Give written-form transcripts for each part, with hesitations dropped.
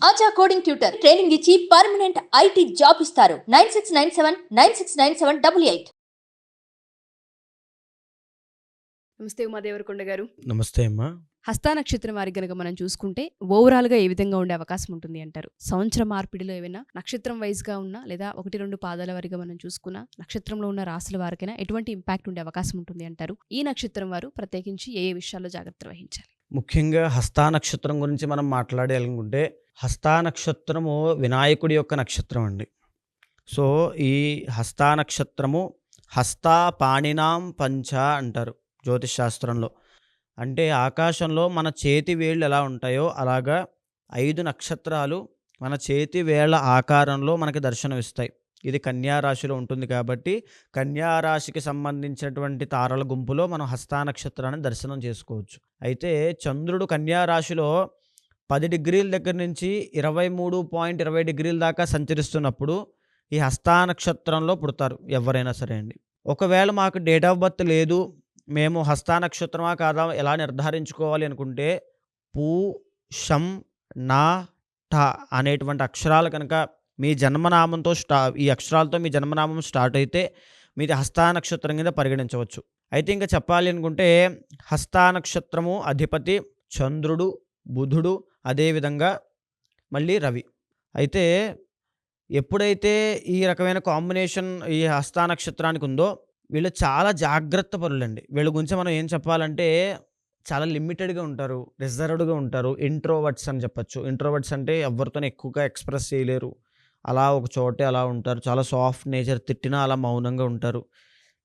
ఆచా coding tutor training ఇచ్చి permanent IT job ఇస్తారు. 9697969788. నమస్తే ఉమాదేవరకొండ గారు. నమస్తే అమ్మా. హస్తా నక్షత్రం వారికి గనక మనం చూసుకుంటే ఓవరాల్గా ఏ విధంగా ఉండే అవకాశం ఉంటుంది అంటారు? సంవత్సర మార్పిడిలో ఏమైనా నక్షత్రం వైజ్గా ఉన్నా లేదా 1-2 పాదాల వారిగా మనం చూసుకున్నా నక్షత్రంలో ఉన్న రాశుల వారికైనా ఎటువంటి ఇంపాక్ట్ ఉండే అవకాశం ఉంటుంది అంటారు? ఈ నక్షత్రం వారు ప్రత్యేకించి ఏ విషయాల్లో జాగ్రత్త వహించాలి? ముఖ్యంగా హస్తా నక్షత్రం గురించి మనం మాట్లాడాలనుకుంటే హస్తా నక్షత్రము వినాయకుడి యొక్క నక్షత్రం అండి. సో ఈ హస్తా నక్షత్రము హస్తా పాణినాం పంచ అంటారు జ్యోతిష్ శాస్త్రంలో. అంటే ఆకాశంలో మన చేతి వేళ్ళు ఎలా ఉంటాయో అలాగా 5 నక్షత్రాలు మన చేతి వేళ్ల ఆకారంలో మనకి దర్శనమిస్తాయి. ఇది కన్యా రాశిలో ఉంటుంది కాబట్టి కన్యా రాశికి సంబంధించినటువంటి తారల గుంపులో మనం హస్తా నక్షత్రాన్ని దర్శనం చేసుకోవచ్చు. అయితే చంద్రుడు కన్యా రాశిలో 10 డిగ్రీల దగ్గర నుంచి 23.20 డిగ్రీల దాకా సంచరిస్తున్నప్పుడు ఈ హస్తా నక్షత్రంలో పుడతారు ఎవరైనా సరే అండి. ఒకవేళ మాకు డేట్ ఆఫ్ బర్త్ లేదు, మేము హస్తా నక్షత్రమా కాదా ఎలా నిర్ధారించుకోవాలి అనుకుంటే పూ షం నా ఠ అనేటువంటి అక్షరాలు కనుక మీ జన్మనామంతో ఈ అక్షరాలతో మీ జన్మనామం స్టార్ట్ అయితే మీది హస్తా నక్షత్రం కింద పరిగణించవచ్చు. అయితే ఇంకా చెప్పాలి అనుకుంటే హస్తా నక్షత్రము అధిపతి చంద్రుడు, బుధుడు, అదేవిధంగా మళ్ళీ రవి. అయితే ఎప్పుడైతే ఈ రకమైన కాంబినేషన్ ఈ హస్తా నక్షత్రానికి ఉందో వీళ్ళు చాలా జాగ్రత్త పరులండి. వీళ్ళ గురించి మనం ఏం చెప్పాలంటే చాలా లిమిటెడ్గా ఉంటారు, రిజర్వ్డ్గా ఉంటారు, ఇంట్రోవర్ట్స్ అని చెప్పచ్చు. ఇంట్రోవర్ట్స్ అంటే ఎవరితోనే ఎక్కువగా ఎక్స్ప్రెస్ చేయలేరు, అలా ఒక చోటే అలా ఉంటారు. చాలా సాఫ్ట్ నేచర్, తిట్టినా అలా మౌనంగా ఉంటారు.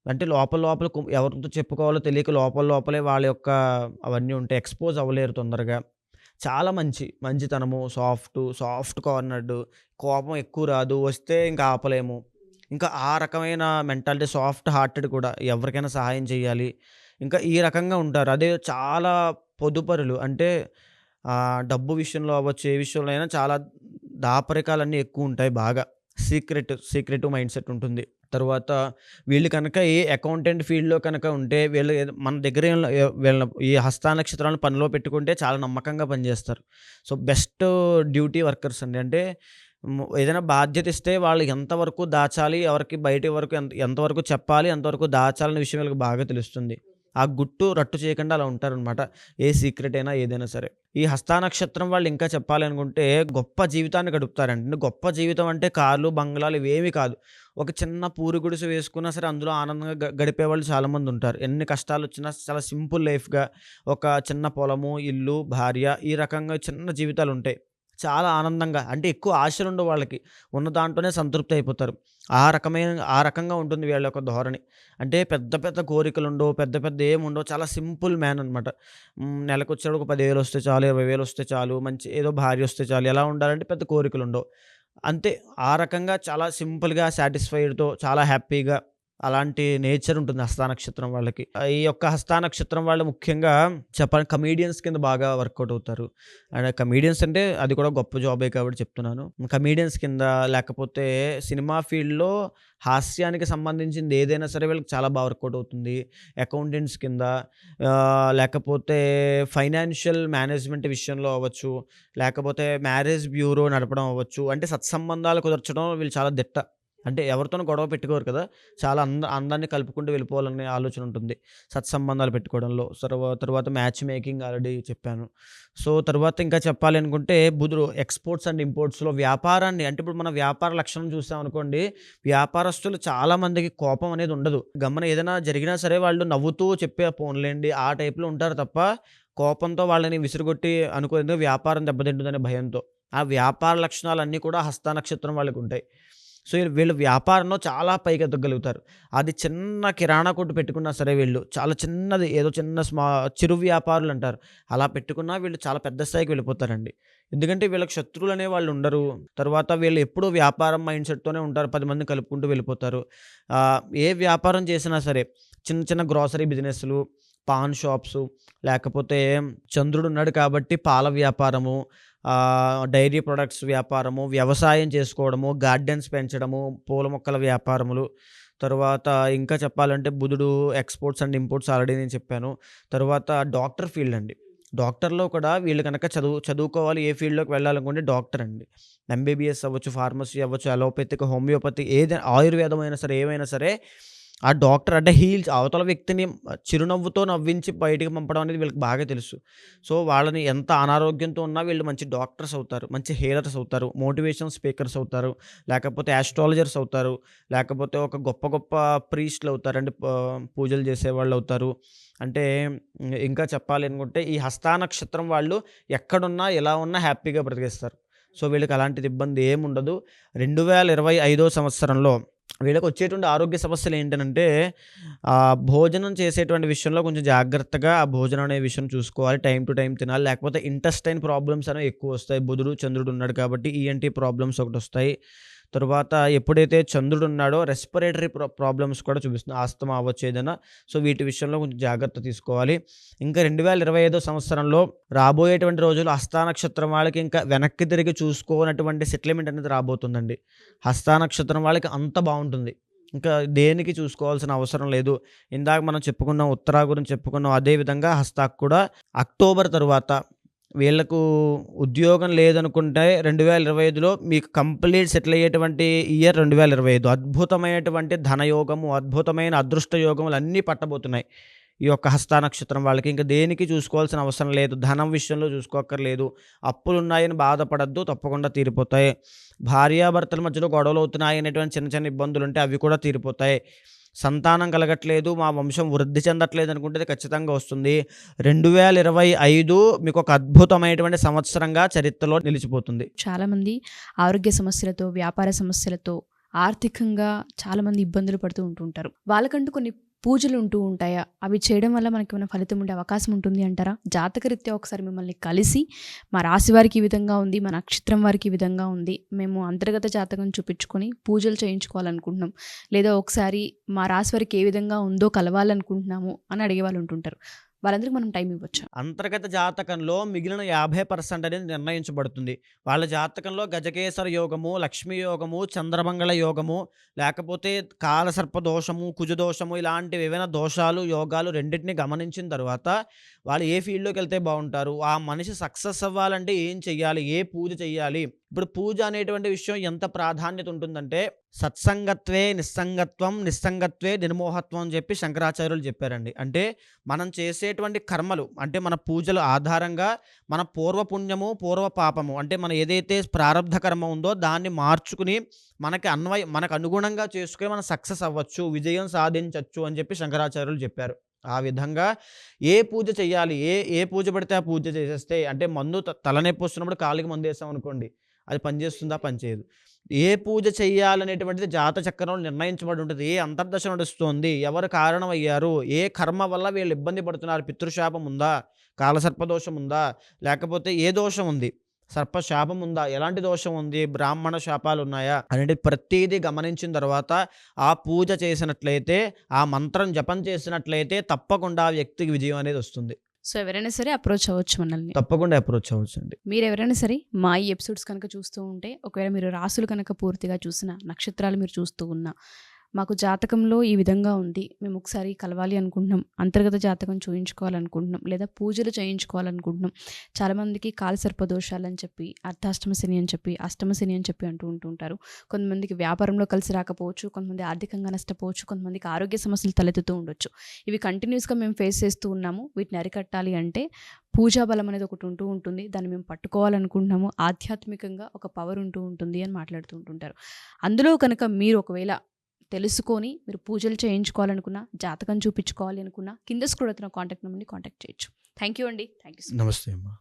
అంటే లోపల లోపల ఎవరితో చెప్పుకోవాలో తెలియక లోపలే వాళ్ళ యొక్క అవన్నీ ఉంటాయి, ఎక్స్పోజ్ అవ్వలేరు తొందరగా. చాలా మంచితనము, సాఫ్ట్ కార్నర్డ్, కోపం ఎక్కువ రాదు, వస్తే ఇంకా ఆపలేము. ఇంకా ఆ రకమైన మెంటాలిటీ, సాఫ్ట్ హార్టెడ్ కూడా, ఎవరికైనా సహాయం చేయాలి, ఇంకా ఈ రకంగా ఉంటారు. అదే చాలా పొదుపరులు, అంటే డబ్బు విషయంలో అవ్వచ్చు, ఏ విషయంలో అయినా చాలా దాపరికాలన్నీ ఎక్కువ ఉంటాయి, బాగా సీక్రెటివ్ మైండ్ సెట్ ఉంటుంది. తర్వాత వీళ్ళు కనుక ఏ అకౌంటెంట్ ఫీల్డ్లో కనుక ఉంటే వీళ్ళు మన దగ్గర వీళ్ళ ఈ హస్తా నక్షత్రాలను పనిలో పెట్టుకుంటే చాలా నమ్మకంగా పనిచేస్తారు. సో బెస్ట్ డ్యూటీ వర్కర్స్ అండి. అంటే ఏదైనా బాధ్యత ఇస్తే వాళ్ళు ఎంతవరకు దాచాలి, ఎవరికి బయట వరకు ఎంతవరకు చెప్పాలి, ఎంతవరకు దాచాలనే విషయం వీళ్ళకి బాగా తెలుస్తుంది. ఆ గుట్టు రట్టు చేయకుండా అలా ఉంటారనమాట, ఏ సీక్రెట్ అయినా ఏదైనా సరే. ఈ హస్తా నక్షత్రం వాళ్ళు ఇంకా చెప్పాలి అనుకుంటే గొప్ప జీవితాన్ని గడుపుతారండి. గొప్ప జీవితం అంటే కార్లు, బంగ్లాలు ఇవేమీ కాదు. ఒక చిన్న పూరి గుడిసె వేసుకున్నా సరే అందులో ఆనందంగా గడిపే వాళ్ళు చాలామంది ఉంటారు. ఎన్ని కష్టాలు వచ్చినా చాలా సింపుల్ లైఫ్గా ఒక చిన్న పొలము, ఇల్లు, భార్య, ఈ రకంగా చిన్న జీవితాలు ఉంటాయి. చాలా ఆనందంగా, అంటే ఎక్కువ ఆశలు ఉండవు వాళ్ళకి, ఉన్న దాంట్లోనే సంతృప్తి అయిపోతారు. ఆ రకంగా ఉంటుంది వీళ్ళ యొక్క ధోరణి. అంటే పెద్ద కోరికలు ఉండవు, పెద్ద ఏముండవు, చాలా సింపుల్ మ్యాన్ అనమాట. నెలకు వచ్చాడు ఒక 10,000 వస్తే చాలు, 20,000 వస్తే చాలు, మంచి ఏదో భార్య వస్తే చాలు, ఎలా ఉండాలంటే పెద్ద కోరికలు ఉండవు అంతే. ఆ రకంగా చాలా సింపుల్గా, సాటిస్ఫైడ్తో, చాలా హ్యాపీగా, అలాంటి నేచర్ ఉంటుంది హస్తా నక్షత్రం వాళ్ళకి. ఈ యొక్క హస్తా నక్షత్రం వాళ్ళు ముఖ్యంగా చెప్పాలి కమీడియన్స్ కింద బాగా వర్కౌట్ అవుతారు. అండ్ కమీడియన్స్ అంటే అది కూడా గొప్ప జాబే కాబట్టి చెప్తున్నాను. కమీడియన్స్ కింద, లేకపోతే సినిమా ఫీల్డ్లో హాస్యానికి సంబంధించింది ఏదైనా సరే వీళ్ళకి చాలా బాగా వర్కౌట్ అవుతుంది. అకౌంటెంట్స్ కింద, లేకపోతే ఫైనాన్షియల్ మేనేజ్మెంట్ విషయంలో అవ్వచ్చు, లేకపోతే మ్యారేజ్ బ్యూరో నడపడం అవ్వచ్చు. అంటే సత్సంబంధాలు కుదర్చడం వీళ్ళు చాలా దిట్ట. అంటే ఎవరితోనూ గొడవ పెట్టుకోరు కదా, చాలా అందరినీ కలుపుకుంటూ వెళ్ళిపోవాలనే ఆలోచన ఉంటుంది సత్సంబంధాలు పెట్టుకోవడంలో. తర్వాత మ్యాచ్ మేకింగ్ ఆల్రెడీ చెప్పాను. సో తర్వాత ఇంకా చెప్పాలి అనుకుంటే బుధుడు ఎక్స్పోర్ట్స్ అండ్ ఇంపోర్ట్స్లో వ్యాపారాన్ని, అంటే ఇప్పుడు మన వ్యాపార లక్షణం చూసాం అనుకోండి, వ్యాపారస్తులు చాలామందికి కోపం అనేది ఉండదు. ఏదైనా జరిగినా సరే వాళ్ళు నవ్వుతూ చెప్పే పోన్లేండి ఆ టైప్లో ఉంటారు తప్ప కోపంతో వాళ్ళని విసిరుగొట్టి అనుకోలేదు వ్యాపారం దెబ్బతింటుందనే భయంతో. ఆ వ్యాపార లక్షణాలన్నీ కూడా హస్తా నక్షత్రం వాళ్ళకి ఉంటాయి. సో వీళ్ళు వ్యాపారంలో చాలా పైకి ఎదగలుగుతారు. అది చిన్న కిరాణా కొట్టు పెట్టుకున్నా సరే వీళ్ళు చాలా చిన్నది, ఏదో చిన్న చిరు వ్యాపారులు అంటారు, అలా పెట్టుకున్నా వీళ్ళు చాలా పెద్ద స్థాయికి వెళ్ళిపోతారండి. ఎందుకంటే వీళ్ళకి శత్రువులు అనే వాళ్ళు ఉండరు. తర్వాత వీళ్ళు ఎప్పుడూ వ్యాపారం మైండ్ సెట్తోనే ఉంటారు, 10 మంది కలుపుకుంటూ వెళ్ళిపోతారు. ఏ వ్యాపారం చేసినా సరే, చిన్న గ్రాసరీ బిజినెస్లు, పాన్ షాప్స్, లేకపోతే చంద్రుడు ఉన్నాడు కాబట్టి పాల వ్యాపారము, డైరీ ప్రొడక్ట్స్ వ్యాపారము, వ్యవసాయం చేసుకోవడము, గార్డెన్స్ పెంచడము, పూల మొక్కల వ్యాపారములు. తర్వాత ఇంకా చెప్పాలంటే బుధుడు ఎక్స్పోర్ట్స్ అండ్ ఇంపోర్ట్స్ ఆల్రెడీ నేను చెప్పాను. తర్వాత డాక్టర్ ఫీల్డ్ అండి. డాక్టర్‌లో కూడా వీళ్ళు గనక చదువుకోవాలి, ఏ ఫీల్డ్‌లోకి వెళ్ళాలనుకుంటే డాక్టర్ అండి. ఎంబీబీఎస్ అవ్వచ్చు, ఫార్మసీ అవ్వచ్చు, అలోపతిక్, హోమియోపతి ఆయుర్వేదం అయినా సరే, ఏమైనా సరే ఆ డాక్టర్ అంటే అవతల వ్యక్తిని చిరునవ్వుతో నవ్వించి బయటికి పంపడం అనేది వీళ్ళకి బాగా తెలుసు. సో, వాళ్ళని ఎంత అనారోగ్యంతో ఉన్నా వీళ్ళు మంచి డాక్టర్స్ అవుతారు, మంచి హీలర్స్ అవుతారు, మోటివేషన్ స్పీకర్స్ అవుతారు, లేకపోతే యాస్ట్రాలజర్స్ అవుతారు, లేకపోతే ఒక గొప్ప గొప్ప ప్రీస్ట్‌లు అవుతారు. అంటే పూజలు చేసేవాళ్ళు అవుతారు. అంటే ఇంకా చెప్పాలి అనుకుంటే ఈ హస్తా నక్షత్రం వాళ్ళు ఎక్కడున్నా, ఎలా ఉన్నా హ్యాపీగా బ్రతికేస్తారు. సో, వీళ్ళకి అలాంటిది ఇబ్బంది ఏముండదు. 2025 సంవత్సరంలో వీళ్ళకి వచ్చేటువంటి ఆరోగ్య సమస్యలు ఏంటనంటే భోజనం చేసేటువంటి విషయంలో కొంచెం జాగ్రత్తగా ఆ భోజనం అనే విషయం చూసుకోవాలి. టైం టు టైం తినాలి. లేకపోతే ఇంటెస్టైన్ ప్రాబ్లమ్స్ అనేవి ఎక్కువ వస్తాయి. బుధుడు, చంద్రుడు ఉన్నాడు కాబట్టి ఈఎన్టీ ప్రాబ్లమ్స్ ఒకటొస్తాయి. తరువాత ఎప్పుడైతే చంద్రుడు ఉన్నాడో రెస్పిరేటరీ ప్రాబ్లమ్స్ కూడా చూపిస్తుంది. ఆస్తమా అవ్వచ్చు ఏదైనా. సో, వీటి విషయంలో కొంచెం జాగ్రత్త తీసుకోవాలి. ఇంకా 2025 సంవత్సరంలో రాబోయేటువంటి రోజుల్లో హస్తా నక్షత్రం వాళ్ళకి ఇంకా వెనక్కి తిరిగి చూసుకోనటువంటి సెటిల్మెంట్ అనేది రాబోతుందండి. హస్తా నక్షత్రం వాళ్ళకి అంత బాగుంటుంది. ఇంకా దేనికి చూసుకోవాల్సిన అవసరం లేదు. ఇందాక మనం చెప్పుకున్నాం, ఉత్తరా గురించి చెప్పుకున్నాం. అదేవిధంగా హస్తాకు కూడా అక్టోబర్ తరువాత వీళ్ళకు ఉద్యోగం లేదనుకుంటే 2025లో మీకు కంప్లీట్ సెటిల్ అయ్యేటువంటి ఇయర్ 2025. అద్భుతమైనటువంటి ధనయోగము, అద్భుతమైన అదృష్ట యోగములు అన్నీ పట్టబోతున్నాయి ఈ యొక్క హస్తా నక్షత్రం వాళ్ళకి. ఇంకా దేనికి చూసుకోవాల్సిన అవసరం లేదు. ధనం విషయంలో చూసుకోక్కర్లేదు. అప్పులున్నాయని బాధపడద్దు, తప్పకుండా తీరిపోతాయి. భార్యాభర్తల మధ్యలో గొడవలు అవుతున్నాయి అనేటువంటి చిన్న చిన్న ఇబ్బందులు ఉంటే అవి కూడా తీరిపోతాయి. సంతానం కలగట్లేదు, మా వంశం వృద్ధి చెందట్లేదు అనుకుంటే అది ఖచ్చితంగా వస్తుంది. 2025 మీకు ఒక అద్భుతమైనటువంటి సంవత్సరంగా చరిత్రలో నిలిచిపోతుంది. చాలామంది ఆరోగ్య సమస్యలతో, వ్యాపార సమస్యలతో, ఆర్థికంగా చాలామంది ఇబ్బందులు పడుతూ ఉంటుంటారు. వాళ్ళకంటూ కొన్ని పూజలు ఉంటూ ఉంటాయా? అవి చేయడం వల్ల మనకి ఏమైనా ఫలితం ఉండే అవకాశం ఉంటుంది అంటారా? జాతకరీత్యా ఒకసారి మిమ్మల్ని కలిసి మా రాశి వారికి ఈ విధంగా ఉంది, మా నక్షత్రం వారికి ఈ విధంగా ఉంది, మేము అంతర్గత జాతకం చూపించుకొని పూజలు చేయించుకోవాలనుకుంటున్నాం, లేదా ఒకసారి మా రాశి వారికి ఏ విధంగా ఉందో కలవాలనుకుంటున్నాము అని అడిగే వాళ్ళు ఉంటుంటారు. వాళ్ళందరికీ మనం టైం ఇవ్వచ్చు. అంతర్గత జాతకంలో మిగిలిన 50% అనేది నిర్ణయించబడుతుంది. వాళ్ళ జాతకంలో గజకేసర యోగము, లక్ష్మీ యోగము, చంద్రమంగళ యోగము, లేకపోతే కాలసర్ప దోషము, కుజదోషము, ఇలాంటివి ఏవైనా దోషాలు, యోగాలు రెండింటిని గమనించిన తర్వాత వాళ్ళు ఏ ఫీల్డ్లోకి వెళ్తే బాగుంటారు, ఆ మనిషి సక్సెస్ అవ్వాలంటే ఏం చెయ్యాలి, ఏ పూజ చెయ్యాలి. ఇప్పుడు పూజ అనేటువంటి విషయం ఎంత ప్రాధాన్యత ఉంటుందంటే సత్సంగత్వే నిస్సంగత్వం, నిస్సంగత్వే నిర్మోహత్వం అని చెప్పి శంకరాచార్యులు చెప్పారండి. అంటే మనం చేసేటువంటి కర్మలు, అంటే మన పూజల ఆధారంగా మన పూర్వపుణ్యము, పూర్వ పాపము, అంటే మన ఏదైతే ప్రారబ్ధ కర్మ ఉందో దాన్ని మార్చుకుని మనకు అనుగుణంగా చేసుకుని మనం సక్సెస్ అవ్వచ్చు, విజయం సాధించవచ్చు అని చెప్పి శంకరాచార్యులు చెప్పారు. ఆ విధంగా ఏ పూజ చెయ్యాలి, ఏ పూజ పడితే ఆ పూజ చేసేస్తే, అంటే మందు తలనొప్పి వస్తున్నప్పుడు కాలికి మందు వేసాం అనుకోండి, అది పనిచేస్తుందా? పనిచేయదు. ఏ పూజ చెయ్యాలనేటువంటిది జాత చక్రంలో నిర్ణయించబడి ఉంటుంది. ఏ అంతర్దశ నడుస్తుంది, ఎవరు కారణం అయ్యారు, ఏ కర్మ వల్ల వీళ్ళు ఇబ్బంది పడుతున్నారు, పితృశాపం ఉందా, కాలసర్పదోషం ఉందా, లేకపోతే ఏ దోషం ఉంది, సర్పశాపం ఉందా, ఎలాంటి దోషం ఉంది, బ్రాహ్మణ శాపాలు ఉన్నాయా అనేది ప్రతిదీ గమనించిన తర్వాత ఆ పూజ చేసినట్లయితే, ఆ మంత్రం జపం చేసినట్లయితే తప్పకుండా ఆ వ్యక్తికి విజయం అనేది వస్తుంది. సో ఎవరైనా సరే అప్రోచ్ అవ్వచ్చు మనల్ని. తప్పకుండా అప్రోచ్ అవ్వచ్చు అండి. మీరు ఎవరైనా సరే మా ఈ ఎపిసోడ్స్ కనుక చూస్తూ ఉంటే, ఒకవేళ మీరు రాసులు కనుక పూర్తిగా చూసిన, నక్షత్రాలు మీరు చూస్తూ ఉన్నా, మాకు జాతకంలో ఈ విధంగా ఉంది, మేము ఒకసారి కలవాలి అనుకుంటున్నాం, అంతర్గత జాతకం చూయించుకోవాలనుకుంటున్నాం, లేదా పూజలు చేయించుకోవాలనుకుంటున్నాం. చాలామందికి కాలసర్పదోషాలు అని చెప్పి, అర్ధాష్టమ శని అని చెప్పి, అష్టమ శని అని చెప్పి అంటుంటారు. కొంతమందికి వ్యాపారంలో కలిసి రాకపోవచ్చు, కొంతమంది ఆర్థికంగా నష్టపోవచ్చు, కొంతమందికి ఆరోగ్య సమస్యలు తలెత్తుతూ ఉండొచ్చు. ఇవి కంటిన్యూస్గా మేము ఫేస్ చేస్తూ ఉన్నాము. వీటిని అరికట్టాలి అంటే పూజా బలం అనేది ఒకటి ఉంటుంది, దాన్ని మేము పట్టుకోవాలనుకుంటున్నాము, ఆధ్యాత్మికంగా ఒక పవర్ ఉంటుంది అని మాట్లాడుతూ ఉంటుంటారు. అందులో కనుక మీరు ఒకవేళ తెలుసుకొని మీరు పూజలు చేయించుకోవాలనుకున్నా, జాతకం చూపించుకోవాలి అనుకున్నా, కింద స్క్రోల్ అవుతున్న కాంటాక్ట్ నెంబర్ని కాంటాక్ట్ చేయొచ్చు. థ్యాంక్ యూ అండి. Thank you. నమస్తే అమ్మా.